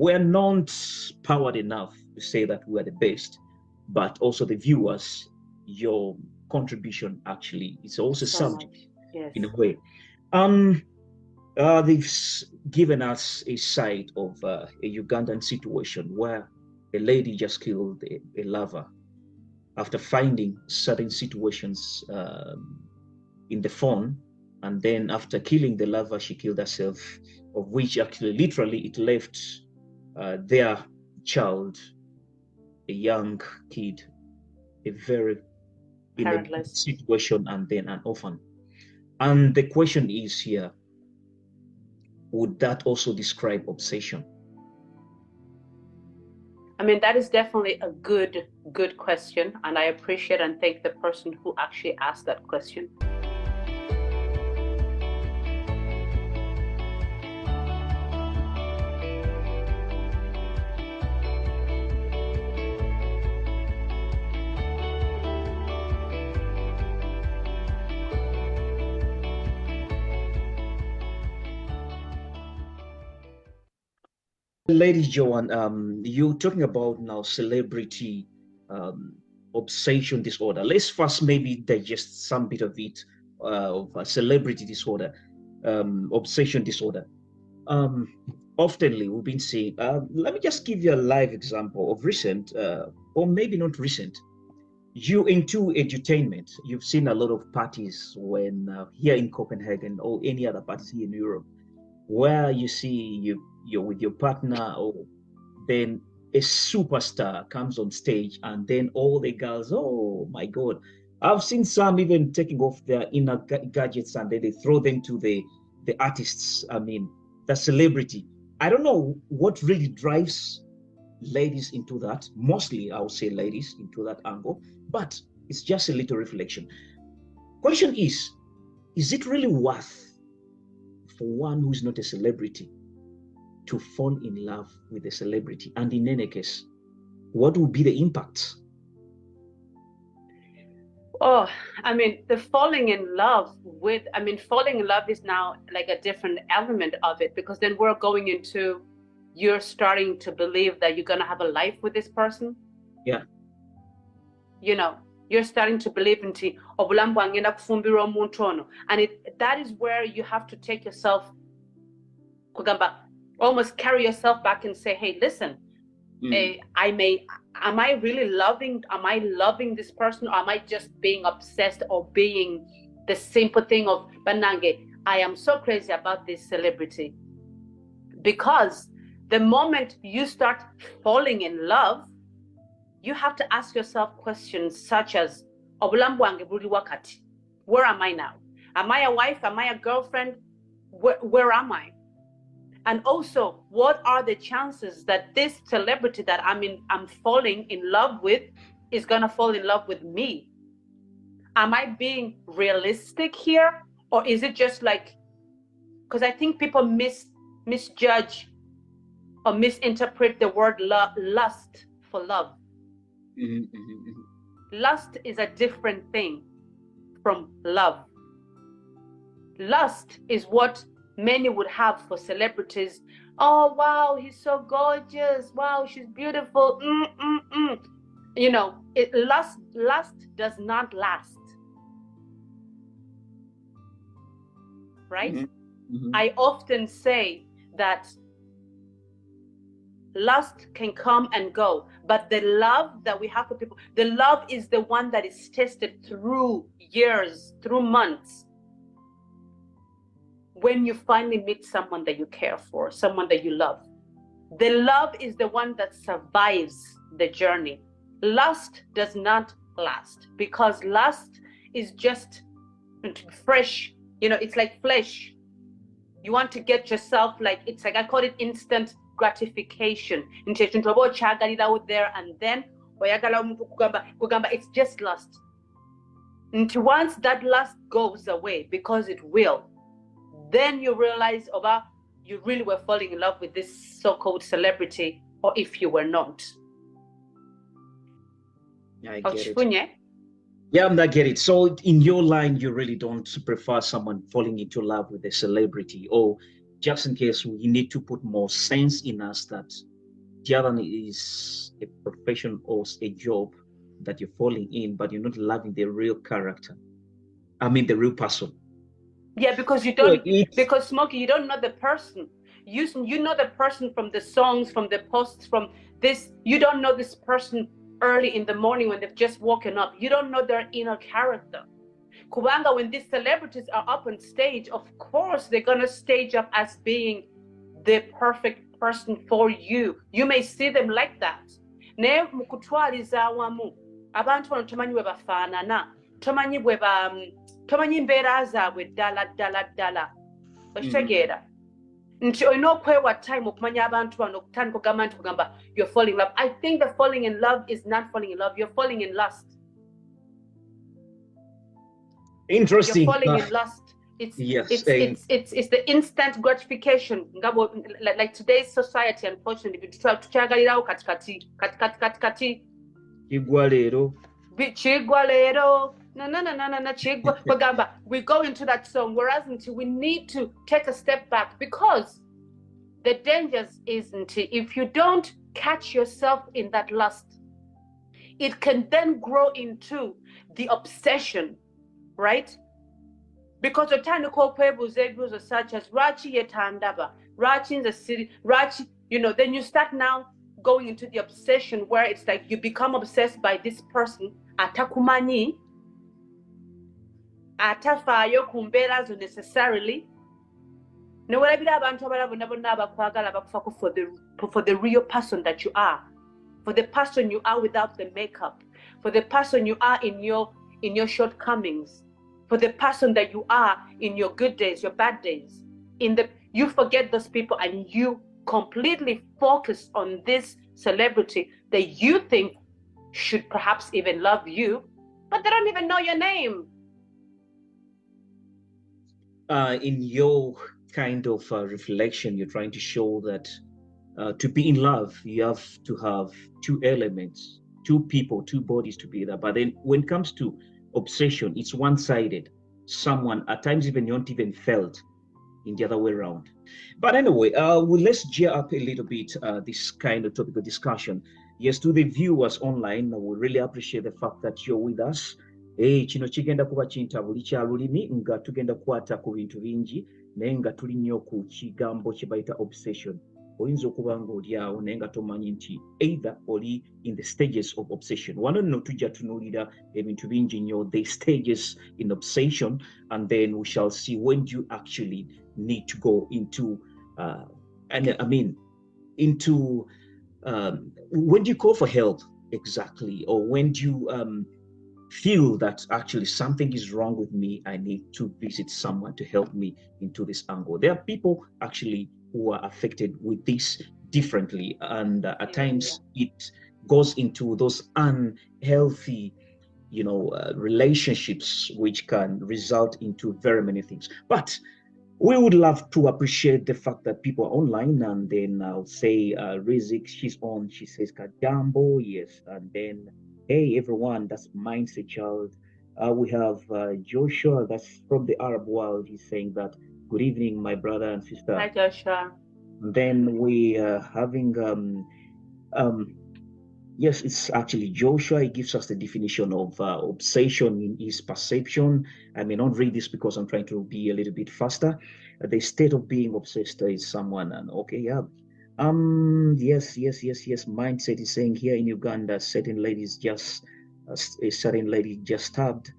we're not powered enough to say that we are the best, but also the viewers, your contribution actually is also So subject much. Yes. in a way. They've given us a side of a Ugandan situation where a lady just killed a lover after finding certain situations in the phone, and then after killing the lover, she killed herself, of which actually literally it left their child, a young kid, a very in a bad Parentless. situation, and then an orphan. And the question is here, would that also describe obsession? I mean, that is definitely a good question, and I appreciate and thank the person who actually asked that question. Lady Joanne, you're talking about now celebrity um, obsession disorder. Let's first maybe digest some bit of it, of celebrity disorder, obsession disorder. Um, Oftenly, we've been seeing, let me just give you a live example of recent, or maybe not recent. You into edutainment, you've seen a lot of parties when here in Copenhagen or any other parties here in Europe, where you see you're with your partner, or then a superstar comes on stage, and then all the girls, oh my God. I've seen some even taking off their inner gadgets and then they throw them to the artists. I mean, the celebrity. I don't know what really drives ladies into that. Mostly, I would say ladies into that angle, but it's just a little reflection. Question is it really worth for one who's not a celebrity to fall in love with a celebrity? And in any case, what will be the impact? Oh, I mean, the falling in love with, I mean, falling in love is now like a different element of it, because then we're going into, you're starting to believe that you're going to have a life with this person. Yeah. You know, you're starting to believe into, and that is where you have to take yourself, almost carry yourself back and say, hey, listen, am I really loving this person, or am I just being obsessed or being the simple thing of Banange, I am so crazy about this celebrity? Because the moment you start falling in love, you have to ask yourself questions such as, where am I now? Am I a wife? Am I a girlfriend? Where am I? And also, what are the chances that this celebrity that I'm falling in love with is gonna fall in love with me? Am I being realistic here? Or is it just like, because I think people misjudge or misinterpret the word lust for love. Lust is a different thing from love. Lust is what many would have for celebrities. Oh, wow, he's so gorgeous. Wow, she's beautiful. You know, lust does not last. Right? I often say that lust can come and go, but the love that we have for people, the love is the one that is tested through years, through months. When you finally meet someone that you care for, someone that you love, the love is the one that survives the journey. Lust does not last, because lust is just fresh. You know, it's like flesh. You want to get yourself, like, it's like, I call it instant gratification. Out there, and then it's just lust. And once that lust goes away, because it will, then you realize, you really were falling in love with this so-called celebrity, or if you were not. I get it. Yeah, I get it. So in your line, you really don't prefer someone falling into love with a celebrity, or just in case we need to put more sense in us that The other one is a profession or a job that you're falling in, but you're not loving the real character. I mean, the real person. Yeah, because you So don't, it's because Smokey, you don't know the person. You know the person from the songs, from the posts, from this. You don't know this person early in the morning when they've just woken up. You don't know their inner character. Kubanga, when these celebrities are up on stage, of course they're gonna stage up as being the perfect person for you. You may see them like that. Naye mu kutwaliza awamu abantu bano tomanyi bwe bafaanana, tomanyi bwe ba tomanyi mbeera zaabwe ddala ddala ddala okitegeera nti olina okwewa time okumanya abantu bano okutandika okugamba nti kugamba you're falling in love. I think the falling in love is not falling in love, you're falling in lust. interesting. You're falling in lust. It's the instant gratification. Like today's society, unfortunately, tuchagalirawo kati. Chigwa leero. Chigwa leero. No, chigwa. We go into that song, whereas we need to take a step back, because the dangers isn't it? If you don't catch yourself in that lust, it can then grow into the obsession, right? Because the time to call people such as Rachi Yetandaba, Rachi in the city, Rachi, then you start now going into the obsession where it's like you become obsessed by this person, atakumani, atafayo kumbera necessarily. No, for the real person that you are, for the person you are without the makeup, for the person you are in your shortcomings, for the person that you are in your good days, your bad days. You forget those people and you completely focus on this celebrity that you think should perhaps even love you, but they don't even know your name. In your kind of reflection, you're trying to show that to be in love, you have to have two elements, two people, two bodies to be there. But then when it comes to obsession, it's one-sided. Someone at times even you don't even felt in the other way around. But anyway, let's gear up a little bit this kind of topical discussion. Yes, to the viewers online, we really appreciate the fact that you're with us. Kino kigenda kuba kinta buli kya lulimi nga tugenda kukwata ku bintu bingi naye nga tuli nnyo ku kigambo kye bayita obsession. Oyinza okuba ng'oli awo naye nga tomanyi nti either oli in the stages of obsession. Wano nno tujja tunuulira ebintu bingi nnyo, the stages in obsession, and then we shall see when you actually need to go into when do you call for help exactly, or when do you feel that actually something is wrong with me, I need to visit someone to help me into this angle. There are people actually who are affected with this differently, and at times it goes into those unhealthy relationships, which can result into very many things. But we would love to appreciate the fact that people are online, and then I'll say Rizik, she's on, she says Kadambo, yes, and then hey everyone, that's Mindset Child. We have Joshua, that's from the Arab world. He's saying that good evening, my brother and sister. Hi, Joshua. And then we are having yes, it's actually Joshua. He gives us the definition of obsession in his perception. I may not read this because I'm trying to be a little bit faster. The state of being obsessed is someone, and okay, yeah. Yes. Mindset is saying here in Uganda, a certain lady just stabbed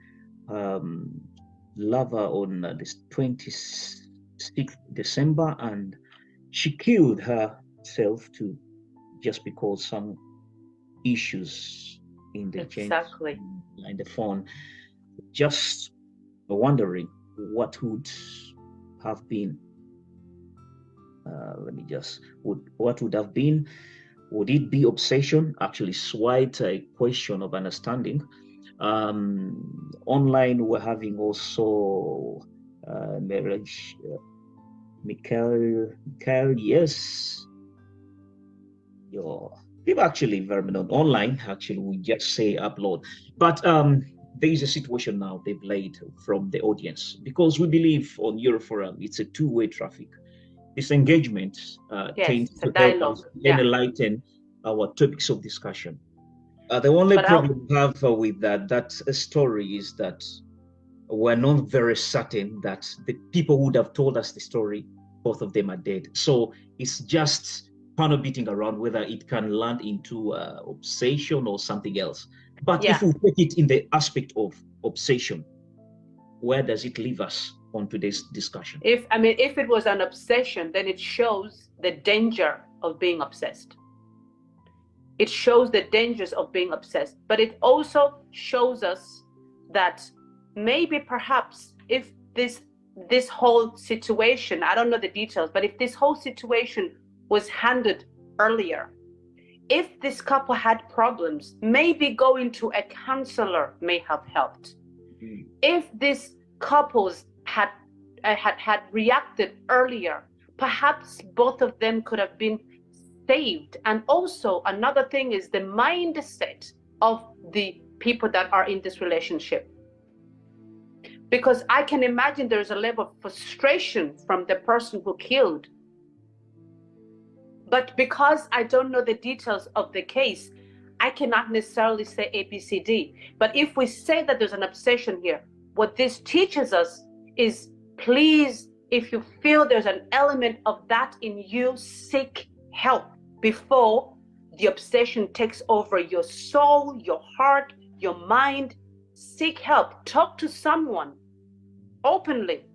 lover on this 26th December, and she killed herself too, just because some issues in the exactly in the phone. Just wondering what would have been. What would have been? Would it be obsession? Actually, quite a question of understanding. Online, we're having also marriage. Mikhail, yes. People actually very much online. Actually, we just say upload, but there is a situation now they've laid from the audience, because we believe on Euroforum it's a two-way traffic. this engagement Yes, tends it's a to help dialogue. us Yeah. enlighten our topics of discussion. The only But problem we have with that story is that we're not very certain that the people who would have told us the story, both of them are dead. So it's just kind of beating around whether it can land into obsession or something else. But Yeah. if we take it in the aspect of obsession, where does it leave us on today's discussion? If it was an obsession, then it shows the danger of being obsessed. It shows the dangers of being obsessed, but it also shows us that maybe perhaps if this whole situation, I don't know the details, but if this whole situation was handled earlier, if this couple had problems, maybe going to a counselor may have helped. Mm. If these couples had reacted earlier, perhaps both of them could have been saved. And also another thing is the mindset of the people that are in this relationship. Because I can imagine there's a level of frustration from the person who killed. But because I don't know the details of the case, I cannot necessarily say A, B, C, D. But if we say that there's an obsession here, what this teaches us is, please, if you feel there's an element of that in you, seek help before the obsession takes over your soul, your heart, your mind. Seek help. Talk to someone openly,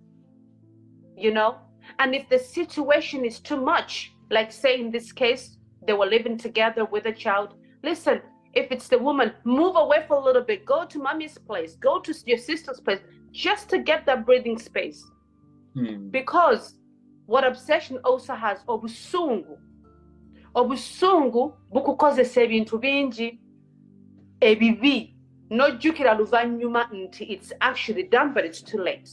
and if the situation is too much, like say in this case, they were living together with a child. Listen, if it's the woman, move away for a little bit, go to mommy's place, go to your sister's place, just to get that breathing space. Because what obsession also has, obusungu bukukozesa ebintu bingi ebibi nojjukira luvannyuma nti it's actually done, but it's too late.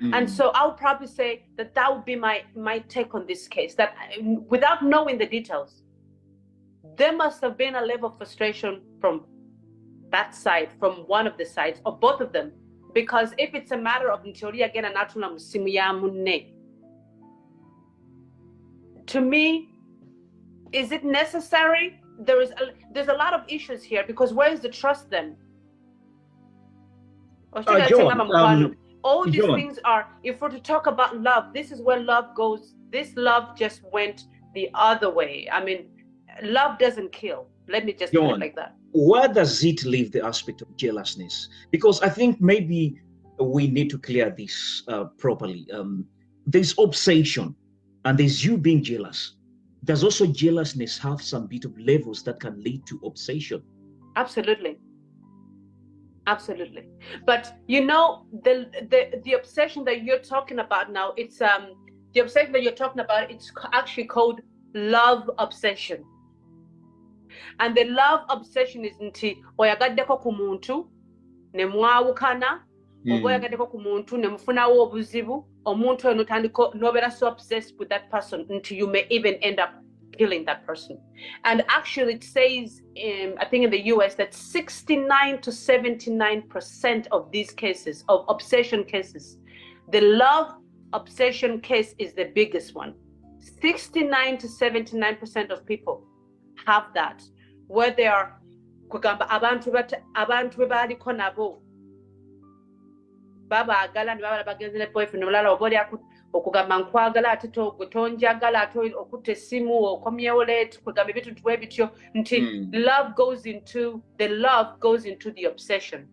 And so I'll probably say that would be my take on this case, that without knowing the details, there must have been a level of frustration from that side, from one of the sides, or both of them. Because if it's a matter of to me, is it necessary? There's a lot of issues here, because where is the trust then? John, all these things are, if we're to talk about love, this is where love goes. This love just went the other way. I mean, love doesn't kill. Let me just put it like that. Where does it leave the aspect of jealousness? Because I think maybe we need to clear this properly. There's obsession and there's you being jealous. Does also jealousness have some bit of levels that can lead to obsession? Absolutely. Absolutely. But the obsession that you're talking about now, it's the obsession that you're talking about, it's actually called love obsession. And the love obsession is nti oyagaddeko ku muntu ne mwawukana, oba oyagaddeko ku muntu ne mufunawo obuzibu, omuntu oyo notandika nobeera so obsessed with that person until you may even end up killing that person. And actually it says, I think in the US, that 69 to 79% of these cases, of obsession cases, the love obsession case is the biggest one. 69 to 79% of people have that, where they are abantu bebaliko nabo babaagala ne baba bagenzi ne boyfriend omulala oba oli okugamba nkwagala ate tonjagala ate okutta essimu okomyewo leeti kugamba ebintu bwe bityo nti the love goes into the obsession.